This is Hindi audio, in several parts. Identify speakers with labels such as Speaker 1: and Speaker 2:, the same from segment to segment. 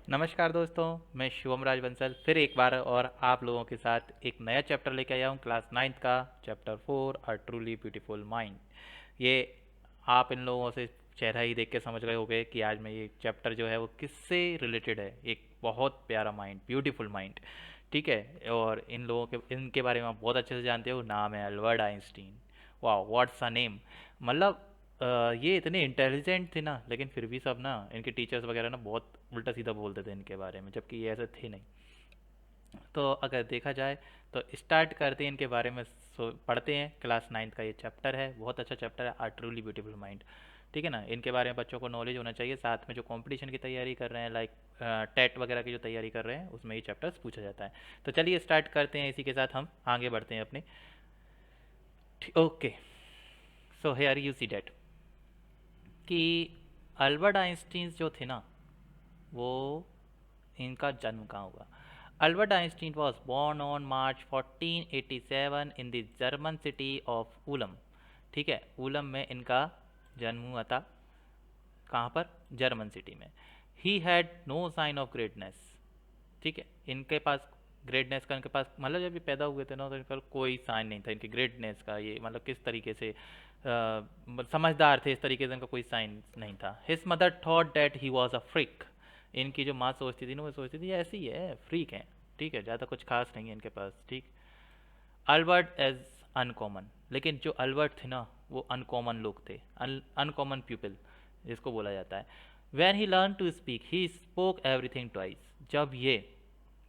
Speaker 1: नमस्कार दोस्तों, मैं शुभम राज बंसल फिर एक बार और आप लोगों के साथ एक नया चैप्टर लेके आया हूँ क्लास नाइन्थ का chapter 4 a truly beautiful mind. ये आप इन लोगों से चेहरा ही देख के समझ गए होंगे कि आज मैं ये चैप्टर जो है वो किससे रिलेटेड है। एक बहुत प्यारा माइंड, ब्यूटीफुल माइंड, ठीक है। और इन लोगों के इनके बारे में आप बहुत अच्छे से जानते हो। नाम है अल्बर्ट आइंस्टीन। वाह, व्हाट्स अ नेम। मतलब ये इतने इंटेलिजेंट थे ना, लेकिन फिर भी सब ना इनके टीचर्स वगैरह ना बहुत उल्टा सीधा बोलते थे इनके बारे में, जबकि ये ऐसे थे नहीं। तो अगर देखा जाए तो स्टार्ट करते हैं इनके बारे में। पढ़ते हैं, क्लास नाइन्थ का ये चैप्टर है, बहुत अच्छा चैप्टर है, आर ट्रूली ब्यूटीफुल माइंड। ठीक है ना। इनके बारे में बच्चों को नॉलेज होना चाहिए, साथ में जो कंपटीशन की तैयारी कर रहे हैं, लाइक टेट वगैरह की जो तैयारी कर रहे हैं, उसमें ये चैप्टर्स पूछा जाता है। तो चलिए स्टार्ट करते हैं, इसी के साथ हम आगे बढ़ते हैं अपने। Okay, so here you see that कि अल्बर्ट आइंस्टीन जो थे ना, वो इनका जन्म कहाँ हुआ। Albert Einstein was born on March 1487 in the German city of Ulm. ठीक है, उलम में इनका जन्म हुआ था। कहाँ पर? जर्मन सिटी में। He had no sign of greatness. ठीक है, इनके पास ग्रेटनेस का, इनके पास मतलब जब ये पैदा हुए थे ना, तो इनका कोई साइन नहीं था इनकी ग्रेटनेस का। ये मतलब किस तरीके से समझदार थे, इस तरीके से इनका कोई साइन नहीं था। His mother thought that he was a freak. इनकी जो माँ सोचती थी ना, वो सोचती थी ऐसी ही है, फ्रीक है, ठीक है, ज़्यादा कुछ खास नहीं है इनके पास। ठीक। अल्बर्ट एज अनकॉमन, लेकिन जो अल्बर्ट थे ना, वो अनकॉमन लोग थे, अनकॉमन पीपल जिसको बोला जाता है। When he learn to speak he spoke everything twice. जब ये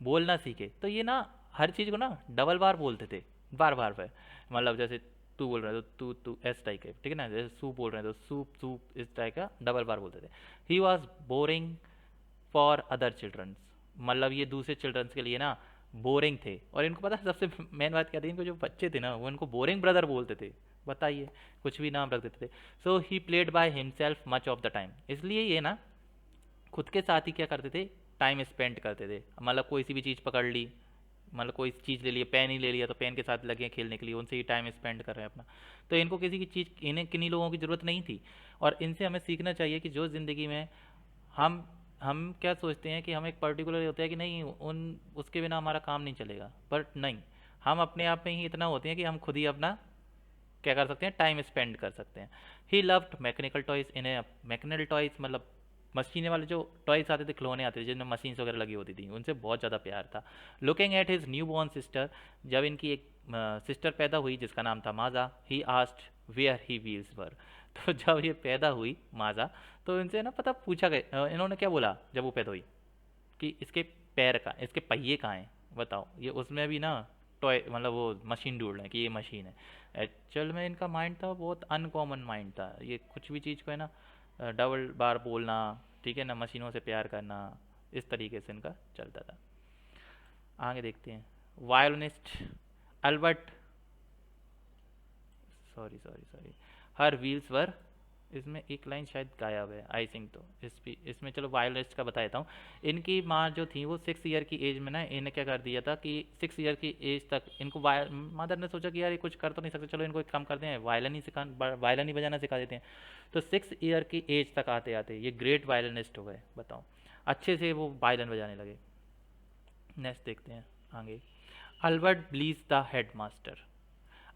Speaker 1: बोलना सीखे तो ये ना हर चीज़ को ना डबल बार बोलते थे, बार बार पे। मतलब जैसे तू बोल रहा है तो तू तू इस टाइप के, ठीक है ना। जैसे सूप बोल रहे हैं तो सूप सूप, इस टाइप का डबल बार बोलते थे। He was boring for other childrens. मतलब ये दूसरे चिल्ड्रंस के लिए ना बोरिंग थे। और इनको पता है सबसे मेन बात क्या थी, इनको जो बच्चे थे ना, वो इनको बोरिंग ब्रदर बोलते थे। बताइए, कुछ भी नाम रख देते थे। So he played by himself much of the time. इसलिए ये ना खुद के साथ ही क्या करते थे, टाइम स्पेंड करते थे। मतलब कोई सी भी चीज़ पकड़ ली, मतलब कोई चीज़ ले लिया, पेन ही ले लिया, तो पेन के साथ लगे हैं खेलने के लिए, उनसे ही टाइम स्पेंड कर रहे हैं अपना। तो इनको किसी की चीज़, इन्हें किन्हीं लोगों की ज़रूरत नहीं थी। और इनसे हमें सीखना चाहिए कि जो ज़िंदगी में हम हम क्या सोचते हैं कि हम एक पर्टिकुलर होते हैं कि नहीं, उन उसके बिना हमारा काम नहीं चलेगा, बट नहीं। हम अपने आप में ही इतना होते हैं कि हम खुद ही अपना क्या कर सकते हैं, टाइम स्पेंड कर सकते हैं। He loved mechanical toys. इन्हें मैकेनिकल टॉयज मतलब मशीने वाले जो टॉयज आते थे, खिलौने आते थे जिनमें मशीन्स वगैरह लगी होती थी, उनसे बहुत ज़्यादा प्यार था। Looking at his newborn sister, जब इनकी एक सिस्टर पैदा हुई जिसका नाम था Maja, he asked where he wheels were. तो जब ये पैदा हुई माजा, तो इनसे ना पता पूछा गया, इन्होंने क्या बोला जब वो पैदा हुई कि इसके पैर का, इसके पहिए कहाँ हैं बताओ। ये उसमें भी ना टॉय मतलब वो मशीन ढूंढ रहे हैं कि ये मशीन है। एक्चुअल में इनका माइंड था बहुत अनकॉमन माइंड था। ये कुछ भी चीज़ को है ना डबल बार बोलना, ठीक है ना, मशीनों से प्यार करना, इस तरीके से इनका चलता था। आगे देखते हैं। वायोलिनिस्ट अल्बर्ट, सॉरी सॉरी सॉरी, हर व्हील्स वर। इसमें एक लाइन शायद गायब है आई थिंक। तो इसमें चलो वायलिस्ट का बता देता हूँ। इनकी माँ जो थी वो 6 ईयर की एज में ना इन्हें क्या कर दिया था कि 6 ईयर की एज तक इनको मदर ने सोचा कि यार ये कुछ कर तो नहीं सकते, चलो इनको एक काम करते हैं, वायलिन ही सिखा, वायलिन ही बजाना सिखा देते हैं। तो 6 ईयर की एज तक आते आते ये ग्रेट वायलिनिस्ट हो गए, बताओ। अच्छे से वो वायलिन बजाने लगे। नेक्स्ट देखते हैं आगे। Albert pleases the headmaster.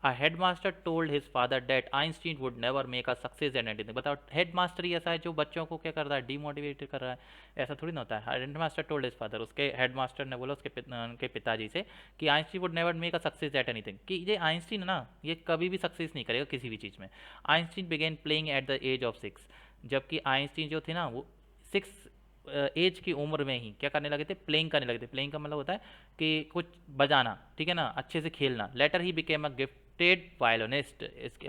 Speaker 1: A headmaster told his father that Einstein would never make a success at anything. बताओ, हेडमास्टर ही ऐसा है जो बच्चों को क्या कर रहा है, डीमोटिवेट कर रहा है। ऐसा थोड़ी ना होता है। हेडमास्टर टोल्ड हिज फादर, उसके हेडमास्टर ने बोला उनके पिताजी से कि Einstein would never make a success at anything, कि ये आइंस्टीन है ना, ये कभी भी सक्सेस नहीं करेगा किसी भी चीज़ में। Einstein began playing at the age of 6। जबकि आइंस्टीन जो थे ना, वो 6 एज की उम्र में ही क्या करने लगे थे, प्लेइंग करने लगे थे। प्लेइंग का मतलब होता है कि कुछ बजाना, ठीक है ना, अच्छे से खेलना। Later he became a gifted violinist. इसके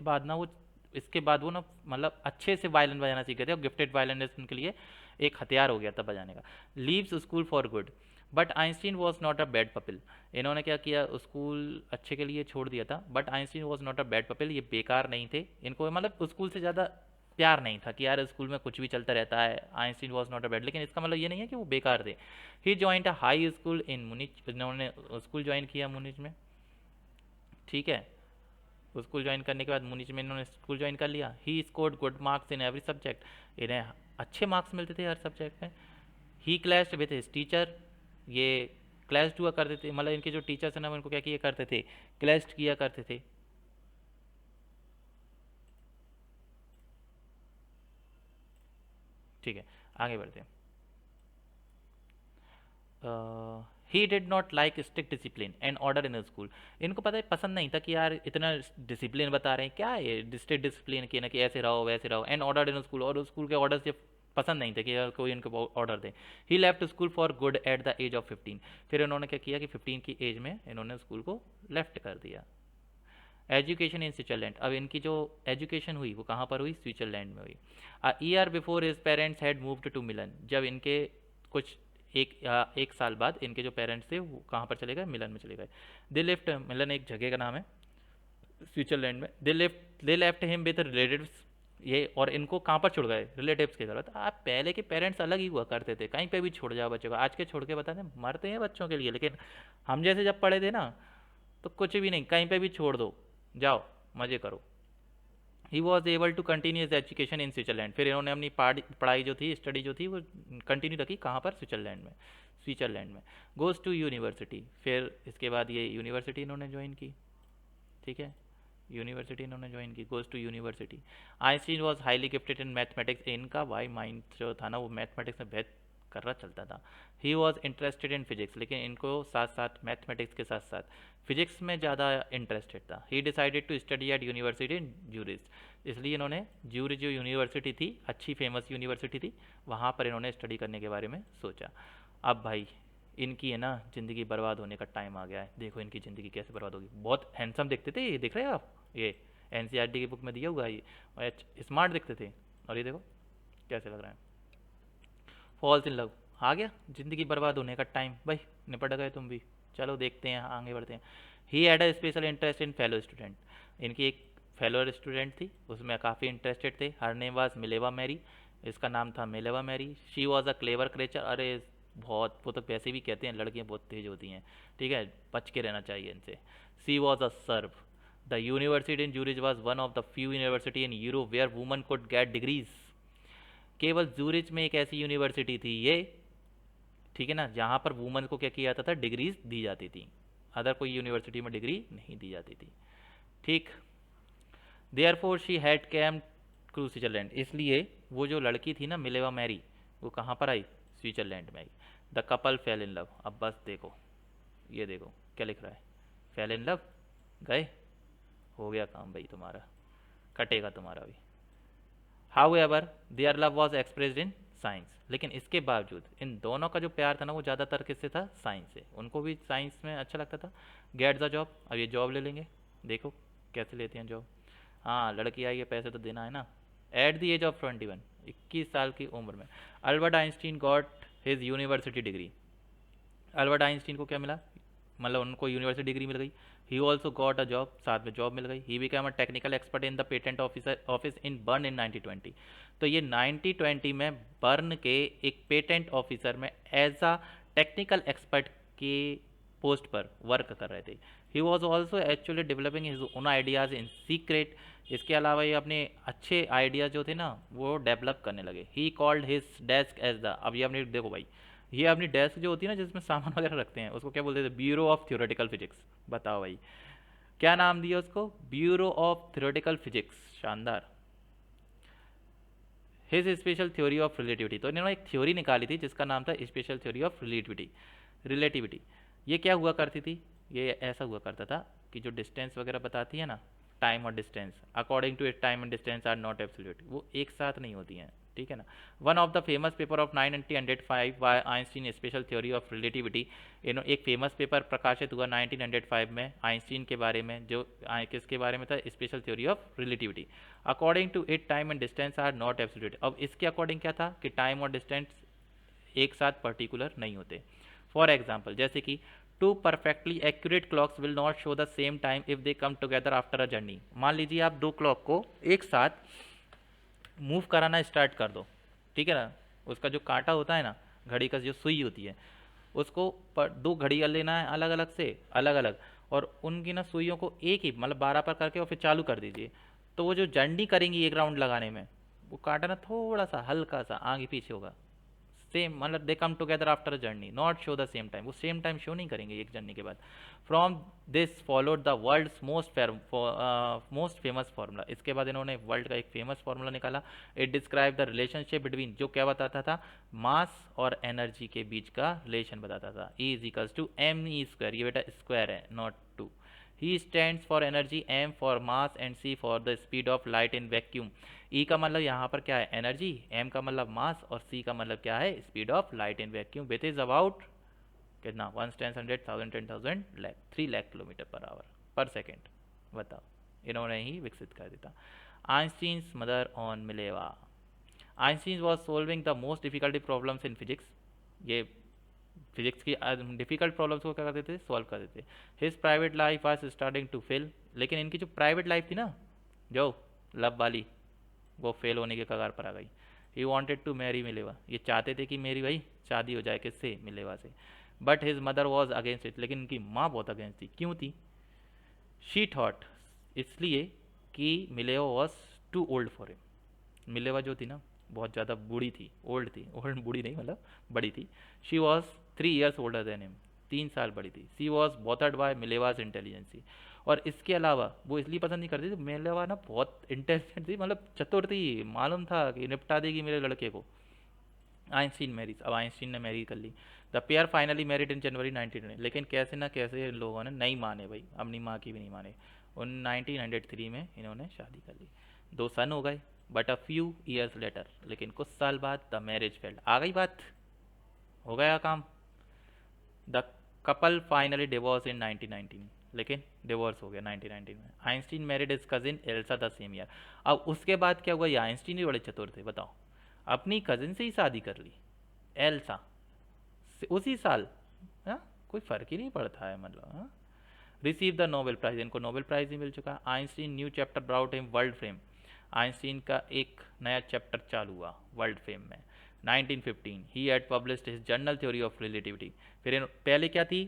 Speaker 1: बाद वो ना मतलब अच्छे से वायलिन बजाना सीख गए थे, और गिफ्टेड वायलिनिस्ट उनके लिए एक हथियार हो गया था बजाने का। Leaves school for good, but Einstein was not a bad pupil. इन्होंने क्या किया, स्कूल अच्छे के लिए छोड़ दिया था, but Einstein was not a bad pupil. ये बेकार नहीं थे, इनको मतलब स्कूल से ज़्यादा प्यार नहीं था कि यार स्कूल में कुछ भी चलता रहता है। Einstein was not a bad, लेकिन इसका मतलब ये नहीं है कि वो बेकार थे। He joined a high school in Munich. इन्होंने स्कूल ज्वाइन किया मुनिच में, ठीक है। स्कूल ज्वाइन करने के बाद मुनिच में इन्होंने स्कूल ज्वाइन कर लिया। He scored good marks in every subject. इन्हें अच्छे मार्क्स मिलते थे हर सब्जेक्ट में। ही क्लैश्ड विथ हिज टीचर, ये क्लैश्ड हुआ करते थे, मतलब इनके जो टीचर्स हैं ना इनको क्या किया करते थे, क्लैश्ड किया करते थे। ठीक है, आगे बढ़ते हैं। He did not like strict discipline and order in school. इनको पता है, पसंद नहीं था कि यार इतना डिसिप्लिन बता रहे हैं, क्या है ये स्ट्रिक्ट डिसिप्लिन की ना, कि ऐसे रहो वैसे रहो, एंड ऑर्डर इन स्कूल, और स्कूल के ऑर्डर से पसंद नहीं थे कि यार कोई इनको ऑर्डर दे। He left school for good at the age of 15। फिर इन्होंने क्या किया कि 15 की एज में इन्होंने स्कूल को लेफ्ट कर दिया। एजुकेशन इन स्विट्जरलैंड, अब इनकी जो एजुकेशन हुई वो कहाँ पर हुई, स्विट्जरलैंड में हुई। Year before his parents had moved to Milan, जब इनके कुछ एक साल बाद इनके जो पेरेंट्स थे वो कहाँ पर चले गए, मिलन में चले गए। दे लेफ्ट, मिलन एक जगह का नाम है स्विट्जरलैंड में। They left him with relatives, ये और इनको कहाँ पर छोड़ गए, रिलेटिव्स के घर। तो आप पहले के पेरेंट्स अलग ही हुआ करते थे, कहीं पे भी छोड़ जाओ बच्चों को, आज के छोड़ के बताते मरते हैं बच्चों के लिए, लेकिन हम जैसे जब पढ़े थे ना तो कुछ भी नहीं, कहीं पे भी छोड़ दो, जाओ मज़े करो। He was able to continue his education in Switzerland, फिर इन्होंने अपनी पढ़ाई जो थी, स्टडी जो थी वो कंटिन्यू रखी, कहाँ पर, स्विट्जरलैंड में। गोज़ टू यूनिवर्सिटी, फिर इसके बाद ये यूनिवर्सिटी इन्होंने ज्वाइन की। ठीक है, यूनिवर्सिटी इन्होंने ज्वाइन की, goes to university. Einstein was highly gifted in mathematics, इनका भाई माइंड जो था ना वो मैथमेटिक्स में बेहद कर रहा चलता था। He was interested in physics, लेकिन इनको साथ साथ मैथमेटिक्स के साथ साथ फिजिक्स में ज़्यादा इंटरेस्टेड था। He decided to study at university in Zurich, इसलिए इन्होंने ज्यूरिच जो यूनिवर्सिटी थी, अच्छी फेमस यूनिवर्सिटी थी, वहाँ पर इन्होंने स्टडी करने के बारे में सोचा। अब भाई इनकी है ना ज़िंदगी बर्बाद होने का टाइम आ गया है। देखो इनकी ज़िंदगी कैसे बर्बाद होगी। बहुत हैंडसम दिखते थे, ये दिख रहे हैं आप, ये एनसीईआरटी की बुक में दिया हुआ है, ये स्मार्ट दिखते थे, और ये देखो कैसे लग रहा है। फॉल्स इन लव, आ गया ज़िंदगी बर्बाद होने का टाइम, भाई निपट गए तुम भी। चलो देखते हैं, आगे बढ़ते हैं। He had a special interest in fellow student, इनकी एक फेलो स्टूडेंट थी, उसमें काफ़ी इंटरेस्टेड थे। Her name was Mileva Maric, इसका नाम था Mileva Maric. She was a clever creature, अरे बहुत, वो तो वैसे भी कहते हैं लड़कियां बहुत तेज होती हैं, ठीक है, बच के रहना चाहिए इनसे। She was a Serb, the university in Zurich was one of the few university in Europe where women could get degrees. केवल ज्यूरिच में एक ऐसी यूनिवर्सिटी थी ये, ठीक है ना, जहाँ पर वुमन को क्या किया जाता था, डिग्रीज दी जाती थी, अदर कोई यूनिवर्सिटी में डिग्री नहीं दी जाती थी। ठीक, therefore she had came to Switzerland, इसलिए वो जो लड़की थी ना मिलेवा मैरी, वो कहाँ पर आई, स्विट्जरलैंड में आई। The couple fell in love, अब बस देखो, ये देखो क्या लिख रहा है, फेल इन लव, गए, हो गया काम भाई तुम्हारा, कटेगा तुम्हारा भी। How ever their love was expressed in science, लेकिन इसके बावजूद इन दोनों का जो प्यार था ना वो ज़्यादातर किससे था, साइंस से, उनको भी साइंस में अच्छा लगता था। गेट द जॉब, अब ये जॉब ले लेंगे, देखो कैसे लेते हैं जॉब। हाँ लड़की आई है, पैसे तो देना है ना। एट द एज ऑफ 21, 21 साल की उम्र में Albert Einstein got his university degree. Albert Einstein को क्या मिला, मतलब उनको यूनिवर्सिटी डिग्री मिल गई। He also got a job, साथ में जॉब मिल गई। He become a technical expert in the patent office in Bern in 1920। तो ये 1920 में बर्न के एक पेटेंट ऑफिसर में एज अ टेक्निकल एक्सपर्ट के पोस्ट पर वर्क कर रहे थे। He was also actually developing his own ideas in secret, इसके अलावा ये अपने अच्छे आइडियाज़ जो थे ना वो डेवलप करने लगे। He called his desk as the, अब ये अपनी देखो भाई, ये अपनी डेस्क जो होती है ना जिसमें सामान वगैरह रखते हैं उसको क्या बोलते थे, ब्यूरो ऑफ थ्योरेटिकल फिजिक्स। बताओ भाई क्या नाम दिया उसको, ब्यूरो ऑफ थ्योरेटिकल फिजिक्स, शानदार। His special theory of relativity, तो इन्होंने एक थ्योरी निकाली थी जिसका नाम था स्पेशल थ्योरी ऑफ रिलेटिविटी। ये क्या हुआ करती थी, ये ऐसा हुआ करता था कि जो डिस्टेंस वगैरह बताती है ना, टाइम और distance, according to it time and distance are not absolute, वो एक साथ नहीं होती हैं, ठीक है ना। One of the famous paper of 1905 by Einstein special theory of relativity, एक फेमस पेपर प्रकाशित हुआ 1905 में आइंस्टीन के बारे में, जो किसके बारे में था, special theory of relativity. According to it time and distance are not absolute, अब इसके अकॉर्डिंग क्या था कि टाइम और डिस्टेंस एक साथ पर्टिकुलर नहीं होते। फॉर एग्जाम्पल जैसे कि two perfectly accurate clocks will not show the same time if they come together after a journey. मान लीजिए आप दो क्लॉक को एक साथ मूव कराना स्टार्ट कर दो, ठीक है ना, उसका जो कांटा होता है ना, घड़ी का जो सुई होती है, उसको दो घड़ी लेना है अलग अलग से, अलग अलग, और उनकी ना सुइयों को एक ही मतलब 12 पर करके और फिर चालू कर दीजिए, तो वो जो जर्नी करेंगी एक राउंड लगाने में, वो कांटा ना थोड़ा सा हल्का सा आगे पीछे होगा, सेम, मतलब they come together after a journey, not show the same time, वो सेम टाइम शो नहीं करेंगे एक जर्नी के बाद। From this followed the world's most famous formula, इसके बाद इन्होंने वर्ल्ड का एक फेमस फार्मूला निकाला। It describe the relationship between, जो क्या बताता था, मास और एनर्जी के बीच का रिलेशन बताता था। E is equals to M E square, ये बेटा स्क्वायर है not two. E stands for energy, M for mass and C for the speed of light in vacuum. E का मतलब यहाँ पर क्या है, एनर्जी, एम का मतलब मास, और सी का मतलब क्या है, speed of light in vacuum, which is about कितना, 1 10 100 1000 10,000 lakh 3 lakh kilometre per hour per second. बताओ, इन्होंने ही विकसित कर दिया। Einstein's mother on Mileva. Einstein was solving the most difficulty problems in physics, ये फिजिक्स की डिफिकल्ट प्रॉब्लम्स को क्या करते थे, सॉल्व कर देते। His private life was starting to fail, लेकिन इनकी जो प्राइवेट लाइफ थी ना, जो लव वाली, वो फेल होने के कगार पर आ गई। He wanted to marry Mileva, ये चाहते थे कि मेरी भाई शादी हो जाए, किससे, मिलेवा से। But his mother was against it, लेकिन उनकी माँ बहुत अगेंस्ट थी। क्यों थी? शी थॉट, इसलिए कि Mileva was too old for him, Mileva जो थी ना बहुत ज़्यादा बूढ़ी थी, ओल्ड थी, ओल्ड बूढ़ी नहीं मतलब बड़ी थी। She was 3 years older than him, 3 साल बड़ी थी। सी वॉज बॉथर्ड बाय मिलेवाज इंटेलिजेंसी, और इसके अलावा वो इसलिए पसंद नहीं करती थी, मिलेवा ना बहुत इंटेलिजेंट थी, मतलब चतुर थी, मालूम था कि निपटा देगी मेरे लड़के को। आइंस्टीन मैरिज, अब आइंस्टीन ने मैरी कर ली। The pair finally married in January 1920, लेकिन कैसे ना कैसे इन लोगों ने नहीं माने भाई, अपनी माँ की भी नहीं माने। उन 1903 में इन्होंने शादी कर ली। 2 सन हो गए, but a few years later, लेकिन कुछ साल बाद द मैरिज फेल्ड, आ गई बात, हो गया काम। द कपल फाइनली डिवोर्स इन 1919, लेकिन डिवोर्स हो गया 1919 में। Einstein married is cousin Elsa the same year. अब उसके बाद क्या हुआ, ये आइंस्टीन भी बड़े चतुर थे, बताओ, अपनी कजिन से ही शादी कर ली, एल्सा उसी साल। हाँ, कोई फर्क ही नहीं पड़ता है, मतलब हाँ। रिसीव द नोबेल प्राइज, इनको नोबेल प्राइज ही मिल चुका। Einstein new chapter brought him world fame, Einstein का एक नया चैप्टर चालू हुआ वर्ल्ड फेम में। 1915 he had published his journal theory of relativity, फिर पहले क्या थी,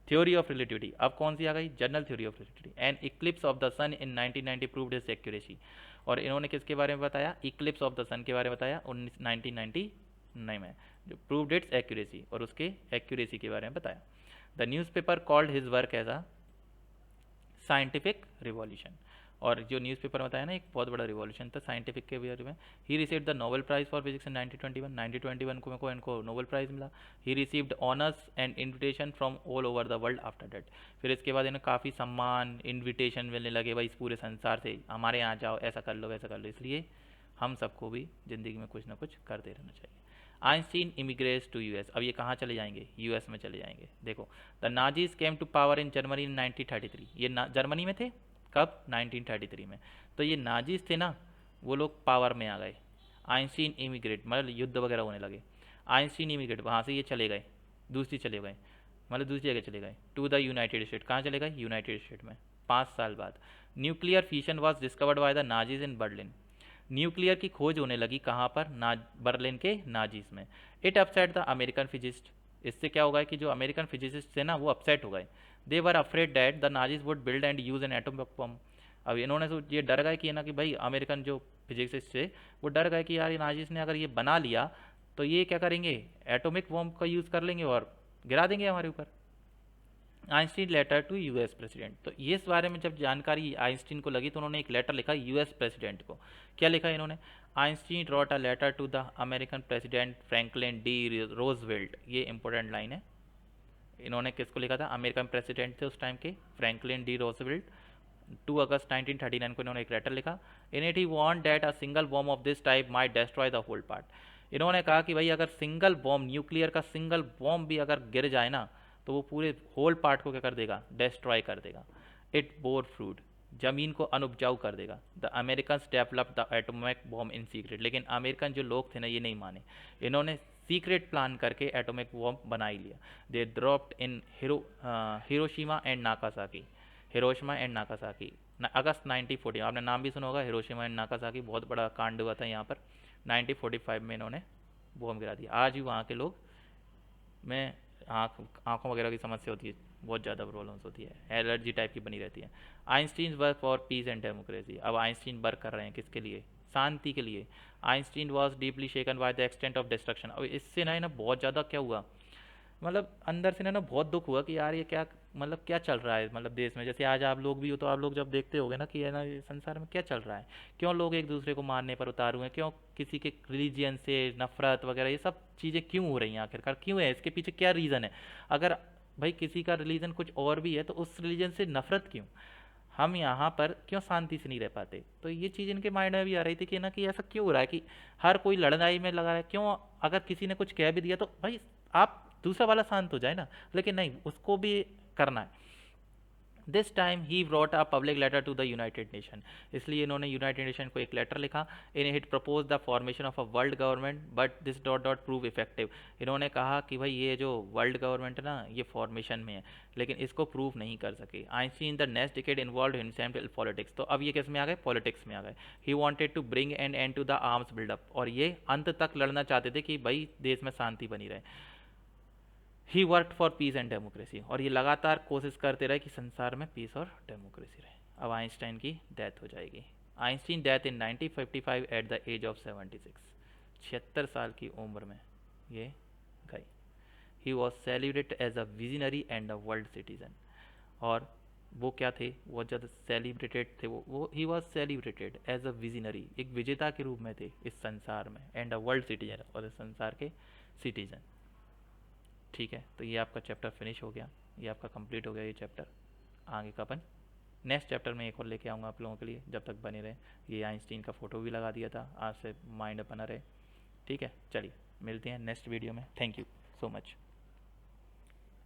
Speaker 1: थ्योरी ऑफ रिलेटिविटी, अब कौन सी आ गई, general theory of relativity. And eclipse of the sun in 1990 proved his accuracy, और इन्होंने किसके बारे में बताया, इक्लिप्स ऑफ द सन के बारे में बताया 1999 में, जो प्रूव्ड इट्स एक्यूरेसी, और उसके एक्यूरेसी के बारे में बताया। The newspaper called his work as a scientific revolution, और जो न्यूज़पेपर में बताया ना, एक बहुत बड़ा रिवॉल्यूशन था साइंटिफिक के बारे में। He received the Nobel prize for physics in 1921 को इनको नोबेल प्राइज मिला। He received honours and invitation from all over the world after that, फिर इसके बाद इन्हें काफ़ी सम्मान इन्विटेशन मिलने लगे भाई, इस पूरे संसार से हमारे यहाँ जाओ, ऐसा कर लो वैसा कर लो, इसलिए हम सबको भी ज़िंदगी में कुछ ना कुछ करते रहना चाहिए। आइंस्टीन इमिग्रेट्स टू यूएस, अब ये कहाँ चले जाएंगे, यूएस में चले जाएंगे। देखो, the Nazis came to power in Germany in 1933, ये जर्मनी में थे कब, 1933 में। तो ये नाजीज थे ना, वो लोग पावर में आ गए। आइंस्टीन इमिग्रेट मतलब युद्ध वगैरह होने लगे। आइंस्टीन इमिग्रेट, वहाँ से ये चले गए, दूसरी चले गए, मतलब दूसरी जगह चले गए, टू द यूनाइटेड स्टेट, कहाँ चले गए, यूनाइटेड स्टेट में। 5 साल बाद nuclear fission was discovered by the Nazis in Berlin, nuclear की खोज होने लगी कहाँ पर, बर्लिन के नाजीज में। It upset the American physicist, इससे क्या होगा कि जो अमेरिकन फिजिसिस्ट थे ना वो अपसेट हो गए। They were afraid that the Nazis would build and use an atomic bomb, अब इन्होंने तो ये डर गए कि ना कि भाई अमेरिकन जो फिजिसिस्ट थे वो डर गए कि यार ये नाजीज ने अगर ये बना लिया तो ये क्या करेंगे, एटॉमिक बम का यूज़ कर लेंगे और गिरा देंगे हमारे ऊपर। Einstein letter to US president, तो ये इस बारे में जब जानकारी आइंस्टीन को लगी तो उन्होंने एक लेटर लिखा यूएस प्रेसिडेंट को। क्या लिखा इन्होंने, Einstein wrote a letter to the American president Franklin D Roosevelt, ये इंपॉर्टेंट लाइन है। इन्होंने किसको लिखा था, अमेरिकन प्रेसिडेंट थे उस टाइम के फ्रैंकलिन डी रोजवेल्ट। 2 अगस्त 1939 को इन्होंने एक लेटर लिखा। In it he want that a single bomb of this type might destroy the whole part, इन्होंने कहा कि भाई अगर सिंगल बॉम्ब, न्यूक्लियर का सिंगल बॉम्ब भी अगर गिर जाए ना तो वो पूरे होल पार्ट को क्या कर देगा, डिस्ट्रॉय कर देगा। इट बोर फ्रूट, जमीन को अनुपजाऊ कर देगा। The American develop the atomic bomb in secret, लेकिन अमेरिकन जो लोग थे ना ये नहीं माने, इन्होंने सीक्रेट प्लान करके एटॉमिक बॉम्ब बना ही लिया। They dropped in Hiroshima and Nagasaki, Hiroshima and Nagasaki August 1940, आपने नाम भी सुना होगा हिरोशिमा एंड नाकासाकी, बहुत बड़ा कांड हुआ था यहाँ पर। 1945 में इन्होंने बॉम्ब गिरा दिया। आज भी वहाँ के लोग में आँखों वगैरह की समस्या होती है, बहुत ज़्यादा प्रॉब्लम्स होती है, एलर्जी टाइप की बनी रहती है। Einstein work for peace and democracy, अब आइंस्टीन वर्क कर रहे हैं किसके लिए, शांति के लिए। Einstein was deeply shaken by the extent of destruction. अब इससे ना बहुत ज़्यादा क्या हुआ, मतलब अंदर से ना बहुत दुख हुआ कि यार ये क्या, मतलब क्या चल रहा है, मतलब देश में। जैसे आज आप लोग भी हो तो आप लोग जब देखते होगे ना कि है ना ये संसार में क्या चल रहा है, क्यों लोग एक दूसरे को मारने पर उतारू हैं, क्यों किसी के रिलीजियन से नफरत वगैरह, ये सब चीज़ें क्यों हो रही हैं, आखिरकार क्यों है, इसके पीछे क्या रीज़न है। अगर भाई किसी का रिलीजन कुछ और भी है तो उस रिलीजन से नफरत क्यों, हम यहाँ पर क्यों शांति से नहीं रह पाते। तो ये चीज़ इनके माइंड में भी आ रही थी कि ना कि ऐसा क्यों हो रहा है कि हर कोई लड़ाई में लगा है, क्यों अगर किसी ने कुछ कह भी दिया तो भाई आप दूसरा वाला शांत हो जाए ना, लेकिन नहीं, उसको भी करना है। This time he wrote a public letter to the United nation. इसलिए इन्होंने यूनाइटेड नेशन को एक लेटर लिखा। In it propose the formation of a world government but this dot dot prove effective. इन्होंने कहा कि भाई ये जो वर्ल्ड गवर्नमेंट है ना ये फॉर्मेशन में है, लेकिन इसको प्रूव नहीं कर सके। Einstein the next decade involve himself in politics. तो अब ये किस में आ गए, पॉलिटिक्स में आ गए। He wanted to bring an end to the arms buildup, और ये अंत तक लड़ना चाहते थे कि भाई देश में शांति बनी रहे। He work for peace and democracy, और ये लगातार कोशिश करते रहे कि संसार में पीस और डेमोक्रेसी रहे। अब आइंस्टाइन की डेथ हो जाएगी। Einstein death in 1955 at the age of 76। 76 साल की उम्र में ये गई। He was celebrated as a visionary and a world citizen. और वो क्या थे, वो जब सेलिब्रेटेड थे, वो he was celebrated as a visionary, एक विजेता के रूप में थे इस संसार में, एंड अ वर्ल्ड सिटीजन, और इस संसार के सिटीजन। ठीक है, तो ये आपका चैप्टर फिनिश हो गया, ये आपका कंप्लीट हो गया ये चैप्टर। आगे का अपन नेक्स्ट चैप्टर में एक और लेके आऊँगा आप लोगों के लिए, जब तक बने रहे। ये आइंस्टीन का फ़ोटो भी लगा दिया था, आज से माइंड बना रहे। ठीक है, चलिए मिलते हैं नेक्स्ट वीडियो में। Thank you so much.